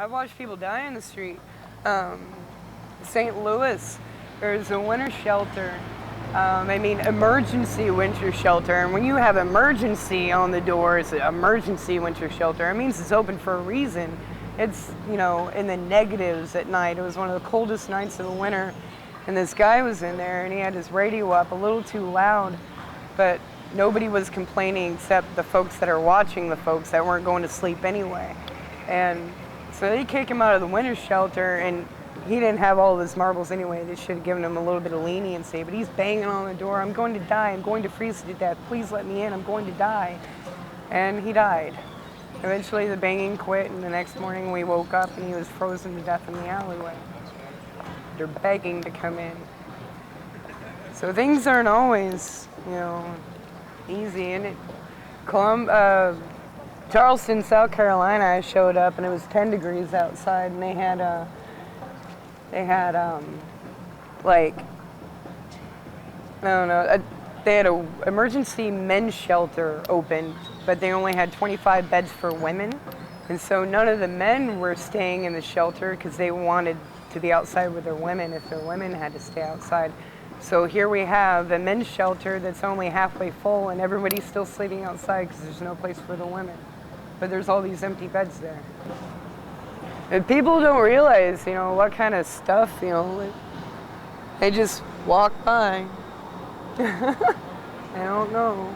I've watched people die in the street. St. Louis, there's a winter shelter. Emergency winter shelter. And when you have emergency on the door, it's an emergency winter shelter. It means it's open for a reason. It's, in the negatives at night. It was one of the coldest nights of the winter. And this guy was in there and he had his radio up a little too loud, but nobody was complaining except the folks that are watching the folks that weren't going to sleep anyway. And so they kick him out of the winter shelter, and he didn't have all of his marbles anyway. They should have given him a little bit of leniency, but he's banging on the door. I'm going to die. I'm going to freeze to death. Please let me in. I'm going to die. And he died. Eventually the banging quit, and the next morning we woke up and he was frozen to death in the alleyway. They're begging to come in. So things aren't always, easy. And Charleston, South Carolina, I showed up and it was 10 degrees outside, and they had a emergency men's shelter open, but they only had 25 beds for women. And so none of the men were staying in the shelter because they wanted to be outside with their women if their women had to stay outside. So here we have a men's shelter that's only halfway full, and everybody's still sleeping outside because there's no place for the women. But there's all these empty beds there. And people don't realize, what kind of stuff, they just walk by. I don't know.